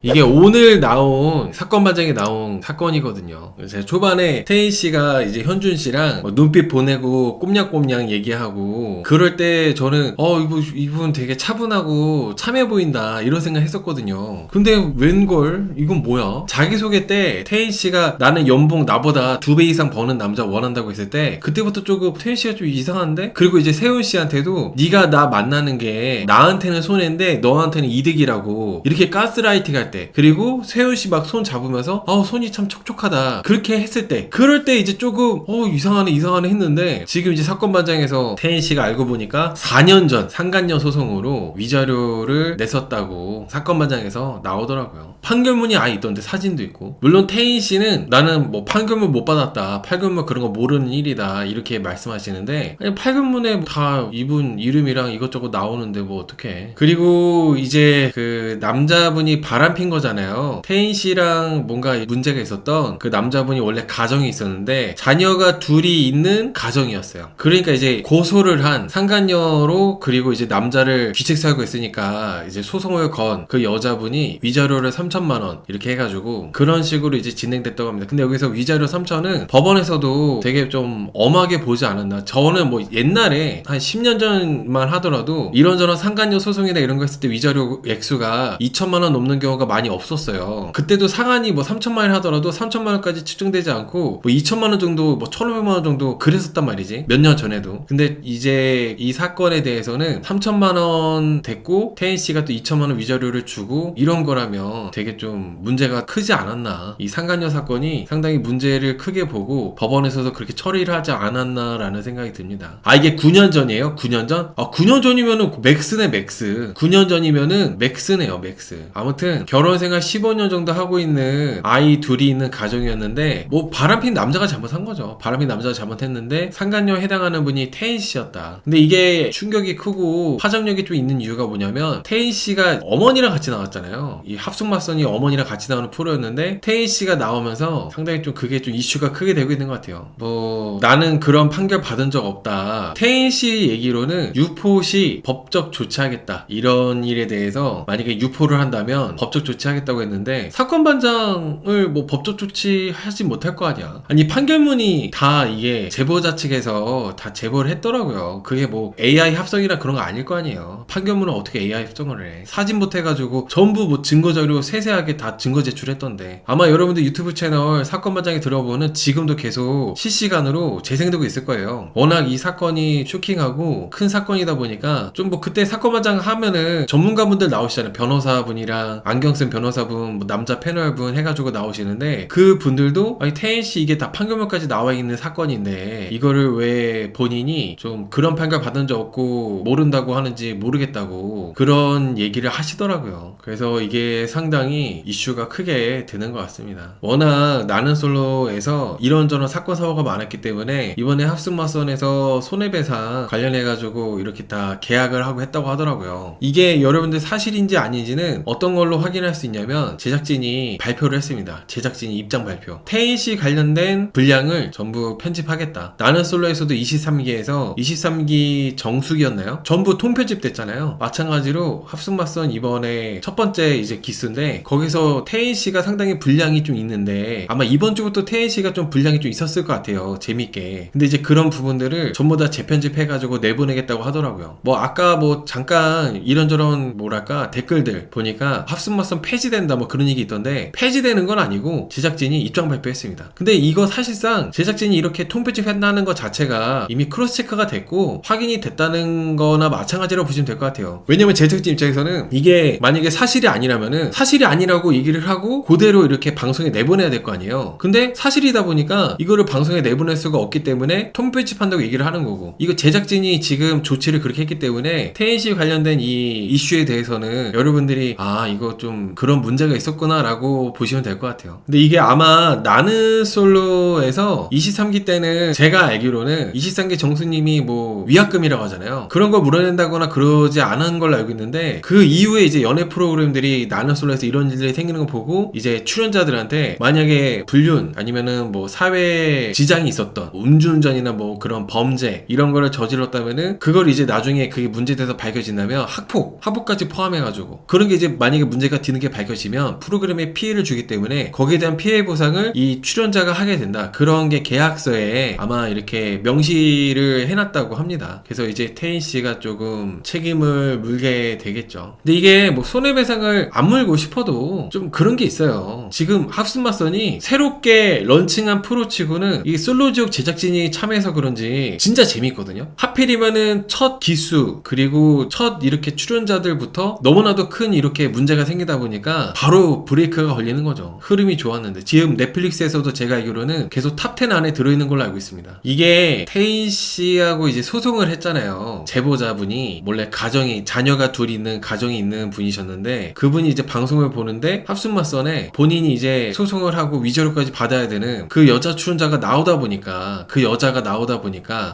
이게 오늘 나온 사건 반장에 나온 사건이거든요. 제가 초반에 태희 씨가 이제 현준 씨랑 눈빛 보내고 꼼냥꼼냥 얘기하고 그럴 때 저는 이분 되게 차분하고 참해 보인다 이런 생각 했었거든요. 근데 웬걸 이건 뭐야? 자기소개 때 태희 씨가 나는 연봉 나보다 2배 이상 버는 남자 원한다고 했을 때 그때부터 조금 태희 씨가 좀 이상한데? 그리고 이제 세훈 씨한테도 네가 나 만나는 게 나한테는 손해인데 너한테는 이득이라고 이렇게 가스라이팅 할 때, 그리고 세훈 씨 막 손 잡으면서 손이 참 촉촉하다 그렇게 했을 때, 그럴 때 이제 조금 이상하네 했는데, 지금 이제 사건 반장에서 태희 씨가 알고 보니까 4년 전 상간녀 소송으로 위자료를 냈었다고 사건 반장에서 나오더라고요. 판결문이 아예 있던데 사진도 있고. 물론 태희 씨는 나는 뭐 판결문 못 받았다, 판결문 그런 거 모르는 일이다 이렇게 말씀하시는데, 아니 판결문에 다 이분 이름이랑 이것저것 나오는데 뭐 어떡해. 그리고 이제 그 남자분이 바람핀 거잖아요. 태희 씨랑 뭔가 문제가 있었던 그 남자분이 원래 가정이 있었는데 자녀가 둘이 있는 가정이었어요. 그러니까 이제 고소를 한 상간녀로, 그리고 이제 남자를 귀책 살고 있으니까 이제 소송을 건 그 여자분이 위자료를 3천만 원 이렇게 해가지고 그런 식으로 이제 진행됐다고 합니다. 근데 여기서 위자료 3천은 법원에서도 되게 좀 엄하게 보지 않았나. 저는 뭐 옛날에 한 10년 전만 하더라도 이런저런 상간녀 소송이나 이런 거 했을 때 위자료 액수가 2천만 원 넘는 경우가 많이 없었어요. 그때도 상한이 뭐 3천만 원 하더라도 3천만 원까지 측정되지 않고 뭐 2천만 원 정도, 뭐 1,500만 원 정도 그랬었단 말이지, 몇 년 전에도. 근데 이제 이 사건에 대해서는 3천만 원 됐고 태희 씨가 또 2천만 원 위자료를 주고 이런 거라면 되게 좀 문제가 크지 않았나. 이 상간녀 사건이 상당히 문제를 크게 보고 법원에서도 그렇게 처리를 하지 않았나라는 생각이 듭니다. 이게 9년 전이에요? 9년 전? 9년 전이면은 맥스네, 맥스. 9년 전이면은 맥스네요, 맥스. 아무튼 결혼 생활 15년 정도 하고 있는 아이 둘이 있는 가정이었는데, 뭐 바람핀 남자가 잘못한 거죠. 바람핀 남자가 잘못했는데 상간녀에 해당하는 분이 태희 씨였다. 근데 이게 충격이 크고 파장력이 좀 있는 이유가 뭐냐면, 태희 씨가 어머니랑 같이 나왔잖아요. 이 합숙맞선이 어머니랑 같이 나오는 프로였는데 태희 씨가 나오면서 상당히 좀 그게 좀 이슈가 크게 되고 있는 것 같아요. 뭐 나는 그런 판결 받은 적 없다. 태희 씨 얘기로는 유포시 법적 조치하겠다, 이런 일에 대해서 만약에 유포를 한다면 법적 조치하겠다고 했는데, 사건 반장을 뭐 법적 조치하지 못할 거 아니야. 아니 판결문이 다 이게 제보자 측에서 다 제보를 했더라고요. 그게 뭐 AI 합성이나 그런 거 아닐 거 아니에요. 판결문을 어떻게 AI 합성을 해. 사진부터 해가지고 전부 뭐 증거자료 세세하게 다 증거 제출했던데, 아마 여러분들 유튜브 채널 사건 반장에 들어보면 지금도 계속 실시간으로 재생되고 있을 거예요. 워낙 이 사건이 쇼킹하고 큰 사건이다 보니까 좀 뭐 그때 사건 반장 하면은 전문가분들 나오시잖아요. 변호사분이랑 안경 쓴 변호사분, 뭐 남자 패널분 해가지고 나오시는데, 그 분들도 아니 태희 씨 이게 다 판결문까지 나와 있는 사건인데 이거를 왜 본인이 좀 그런 판결 받은 적 없고 모른다고 하는지 모르겠다고 그런 얘기를 하시더라고요. 그래서 이게 상당히 이슈가 크게 되는 것 같습니다. 워낙 나는 솔로에서 이런저런 사건 사고가 많았기 때문에 이번에 합숙맞선에서 손해배상 관련해가지고 이렇게 다 계약을 하고 했다고 하더라고요. 이게 여러분들 사실인지 아닌지는 어떤 걸로 확인할 수 있냐면, 제작진이 발표를 했습니다. 제작진이 입장 발표. 태희 씨 관련된 분량을 전부 편집하겠다. 나는 솔로에서도 23기에서 23기 정수기였나요? 전부 통편집 됐잖아요. 마찬가지로 합숙맞선 이번에 첫 번째 이제 기수인데, 거기서 태희 씨가 상당히 분량이 좀 있는데 아마 이번 주부터 태희 씨가 좀 분량이 좀 있었을 것 같아요. 재밌게. 근데 이제 그런 부분들을 전부 다 재편집해가지고 내보내겠다고 하더라고요. 뭐 아까 뭐 잠깐 이런저런 뭐랄까 댓글들 보니까 합숙맞선 폐지된다 뭐 그런 얘기 있던데, 폐지되는 건 아니고 제작진이 입장 발표했습니다. 근데 이거 사실상 제작진이 이렇게 통편집한다는 것 자체가 이미 크로스 체크가 됐고 확인이 됐다는 거나 마찬가지라고 보시면 될 것 같아요. 왜냐면 제작진 입장에서는 이게 만약에 사실이 아니라면은 사실이 아니라고 얘기를 하고 그대로 이렇게 방송에 내보내야 될 거 아니에요. 근데 사실이다 보니까 이거를 방송에 내보낼 수가 없기 때문에 통편집한다고 얘기를 하는 거고, 이거 제작진이 지금 조치를 그렇게 했기 때문에 태희 씨 관련된 이 이슈에 대해서는 여러분들이 이거 좀 그런 문제가 있었구나 라고 보시면 될 것 같아요. 근데 이게 아마 나는 솔로에서 23기 때는 제가 알기로는 23기 정수님이 뭐 위약금이라고 하잖아요. 그런 걸 물어낸다거나 그러지 않은 걸로 알고 있는데, 그 이후에 이제 연애 프로그램들이 나는 솔로에서 이런 일들이 생기는 거 보고 이제 출연자들한테 만약에 불륜 아니면은 뭐 사회 지장이 있었던 음주운전이나 뭐 그런 범죄 이런 거를 저질렀다면은 그걸 이제 나중에 그게 문제돼서 밝혀진다면 학폭까지 포함해가지고 그런 게 이제 만약에 문제가 되는 있는 게 밝혀지면 프로그램에 피해를 주기 때문에 거기에 대한 피해 보상을 이 출연자가 하게 된다. 그런 게 계약서에 아마 이렇게 명시를 해놨다고 합니다. 그래서 이제 태인 씨가 조금 책임을 물게 되겠죠. 근데 이게 뭐 손해배상을 안 물고 싶어도 좀 그런 게 있어요. 지금 합승마선이 새롭게 런칭한 프로치고는 이 솔로지옥 제작진이 참여해서 그런지 진짜 재밌거든요. 하필이면은 첫 기수 그리고 첫 이렇게 출연자들부터 너무나도 큰 이렇게 문제가 생기다 보니까 바로 브레이크가 걸리는 거죠. 흐름이 좋았는데 지금 넷플릭스에서도 제가 알기로는 계속 탑10 안에 들어있는 걸로 알고 있습니다. 이게 태인 씨하고 이제 소송을 했잖아요. 제보자분이 몰래 자녀가 둘 있는 가정이 있는 분이셨는데 그분이 이제 방송을 보는데 합승마선에 본인이 이제 소송을 하고 위자료까지 받아야 되는 그 여자 출연자가 나오다 보니까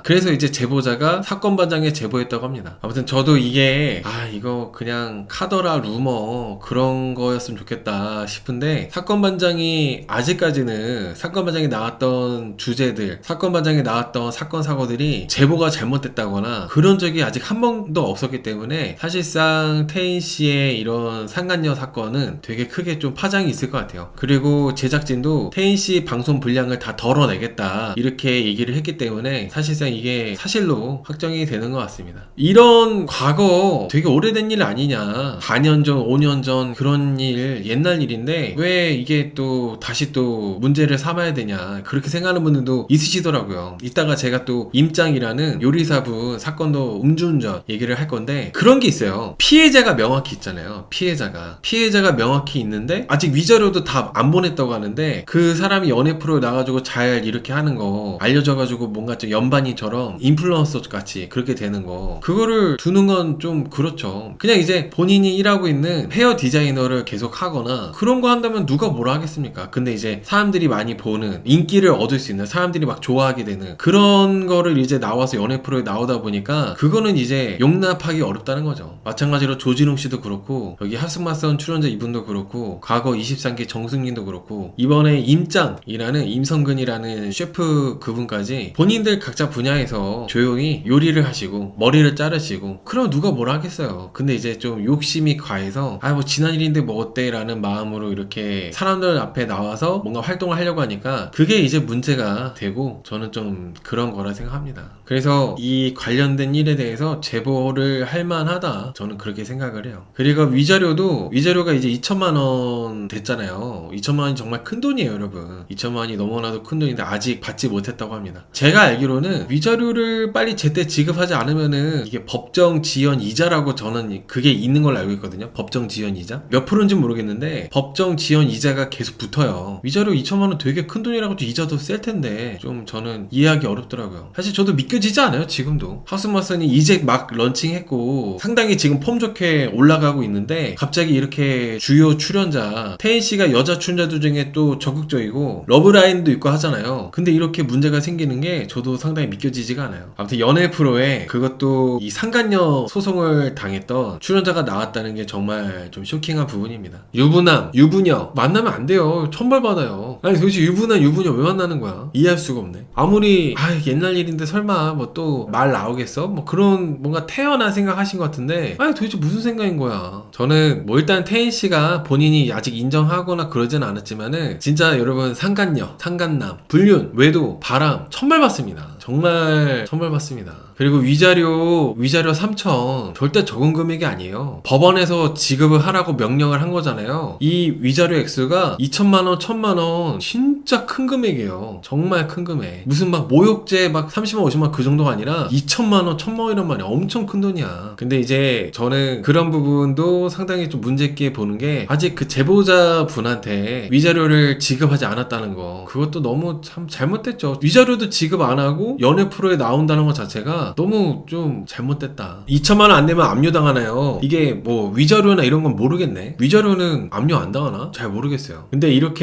그래서 이제 제보자가 사건반장에 제보했다고 합니다. 아무튼 저도 이게 이거 그냥 카더라 루머 그런 거였으면 좋겠다 싶은데 사건반장이 아직까지는 사건반장에 나왔던 주제들 사건반장에 나왔던 사건 사고들이 제보가 잘못됐다거나 그런 적이 아직 한 번도 없었기 때문에 사실상 태인 씨의 이런 상간녀 사건은 되게 크게 좀 파장이 있을 것 같아요. 그리고 제작진도 태인 씨 방송 분량을 다 덜어내겠다 이렇게 얘기를 했기 때문에 사실상 이게 사실로 확정이 되는 것 같습니다. 이런 과거 되게 오래된 일 아니냐 4년 전 5년 전 그런 일 옛날 일인데 왜 이게 또 다시 또 문제를 삼아야 되냐 그렇게 생각하는 분들도 있으시더라고요. 이따가 제가 또 임짱이라는 요리사분 사건도 음주운전 얘기를 할 건데 그런 게 있어요. 피해자가 명확히 있잖아요. 피해자가 명확히 있는데 아직 위자료도 다 안 보냈다고 하는데 그 사람이 연예 프로에 나가지고 잘 이렇게 하는 거 알려져가지고 뭔가 좀 연반이처럼 인플루언서 같이 그렇게 되는 거 그거를 두는 건 좀 그렇죠. 그냥 이제 본인이 일하고 있는 헤어 디자이너를 계속 하거나 그런 거 한다면 누가 뭐라 하겠습니까? 근데 이제 사람들이 많이 보는 인기를 얻을 수 있는 사람들이 막 좋아하게 되는 그런 거를 이제 나와서 연예 프로에 나오다 보니까 그거는 이제 용납하기 어렵다는 거죠. 마찬가지로 조진웅 씨도 그렇고 여기 합승마선 출연자 이분도 그렇고 과거 23기 정승민도 그렇고 이번에 임짱이라는 임성근이라는 셰프 그분까지 본인들 각자 분야에서 조용히 요리를 하시고 머리를 자르시고 그럼 누가 뭐라 하겠어요. 근데 이제 좀 욕심이 과해서 뭐 지난 일인데 뭐 어때 라는 마음으로 이렇게 사람들 앞에 나와서 뭔가 활동을 하려고 하니까 그게 이제 문제가 되고 저는 좀 그런 거라 생각합니다. 그래서 이 관련된 일에 대해서 제보를 할 만하다 저는 그렇게 생각을 해요. 그리고 위자료가 이제 2천만 원 됐잖아요. 2천만 원이 정말 큰 돈이에요 여러분. 2천만 원이 너무나도 큰 돈인데 아직 받지 못했다고 합니다. 제가 알기로는 위자료를 빨리 제때 지급하지 않으면은 이게 법정 지연 이자라고 저는 그게 있는 걸로 알고 있거든요. 법정 지연 이자 몇 프로인지 모르겠는데 법정 지연 이자가 계속 붙어요. 위자료 2천만 원 되게 큰 돈이라고 이자도 셀 텐데 좀 저는 이해하기 어렵더라고요. 사실 저도 믿겨지지 않아요. 지금도 하우스마선이 이제 막 런칭했고 상당히 지금 폼 좋게 올라가고 있는데 갑자기 이렇게 주요 출연자 태인 씨가 여자 출연자들 중에 또 적극적이고 러브라인도 있고 하잖아요. 근데 이렇게 문제가 생기는 게 저도 상당히 믿겨지지가 않아요. 아무튼 연예 프로에 그것도 이 상간녀 소송을 당했던 출연자가 나왔다는 게 정말 좀 쇼킹한 부분입니다. 유부녀 만나면 안 돼요. 천벌받아요. 아니 도대체 유부녀 왜 만나는 거야? 이해할 수가 없네. 아무리 옛날 일인데 설마 뭐 또 말 나오겠어? 뭐 그런 뭔가 태연한 생각하신 것 같은데 아니 도대체 무슨 생각인 거야? 저는 뭐 일단 태인 씨가 본인이 아직 인정하거나 그러진 않았지만은 진짜 여러분 상간녀, 상간남, 불륜, 외도, 바람 천벌받습니다. 정말 천벌받습니다. 그리고 위자료 3천 절대 적은 금액이 아니에요. 법원에서 지급을 하라고 명령을 한 거잖아요. 이 위자료 액수가 2천만원 1천만원 진짜 큰 금액이에요. 정말 큰 금액. 무슨 막 모욕죄 막 30만 50만 그 정도가 아니라 2천만원 1천만원이란 말이야. 엄청 큰 돈이야. 근데 이제 저는 그런 부분도 상당히 좀 문제 있게 보는 게 아직 그 제보자 분한테 위자료를 지급하지 않았다는 거 그것도 너무 참 잘못됐죠. 위자료도 지급 안 하고 연예 프로에 나온다는 것 자체가 너무 좀 잘못됐다. 2천만 원 안 내면 압류당하나요? 이게 뭐 위자료나 이런 건 모르겠네. 위자료는 압류 안 당하나? 잘 모르겠어요. 근데 이런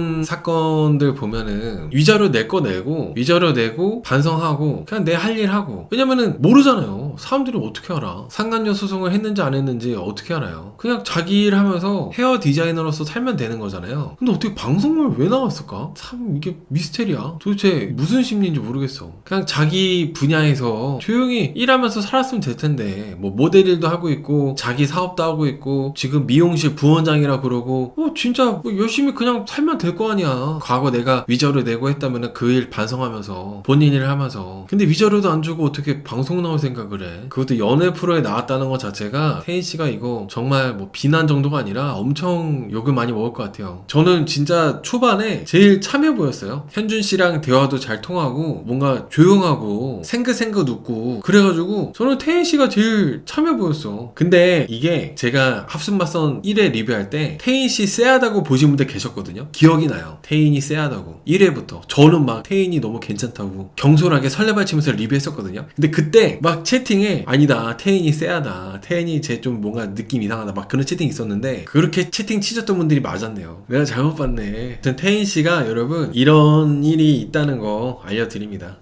이런 사건들 보면은 위자료 내 거 내고 위자료 내고 반성하고 그냥 내 할 일 하고. 왜냐면은 모르잖아요. 사람들이 어떻게 알아. 상간녀 소송을 했는지 안 했는지 어떻게 알아요. 그냥 자기 일 하면서 헤어 디자이너로서 살면 되는 거잖아요. 근데 어떻게 방송을 왜 나왔을까? 참 이게 미스테리야. 도대체 무슨 심리인지 모르겠어. 그냥 자기 분야에서 조용히 일하면서 살았으면 될 텐데 뭐 모델 일도 하고 있고 자기 사업도 하고 있고 지금 미용실 부원장이라 그러고 진짜 뭐 열심히 그냥 살면 될 거 아니야. 과거 내가 위자료 내고 했다면 그 일 반성하면서 본인 일 하면서. 근데 위자료도 안 주고 어떻게 방송 나올 생각을 해. 그것도 연애 프로에 나왔다는 것 자체가 태희 씨가 이거 정말 뭐 비난 정도가 아니라 엄청 욕을 많이 먹을 것 같아요. 저는 진짜 초반에 제일 참해 보였어요. 현준 씨랑 대화도 잘 통하고 뭔가 조용하고 생긋생긋 웃고 그래가지고 저는 태희 씨가 제일 참해 보였어. 근데 이게 제가 합순맞선 1회 리뷰할 때 태인 씨 쎄하다고 보신 분들 계셨거든요. 기억이 나요. 태인이 쎄하다고 1회부터 저는 막 태인이 너무 괜찮다고 경솔하게 설레발치면서 리뷰했었거든요. 근데 그때 막 채팅에 아니다 태인이 쎄하다 태인이 쟤 좀 뭔가 느낌 이상하다 막 그런 채팅 있었는데 그렇게 채팅 치셨던 분들이 맞았네요. 내가 잘못 봤네. 아무튼 태인 씨가 여러분 이런 일이 있다는 거 알려드립니다.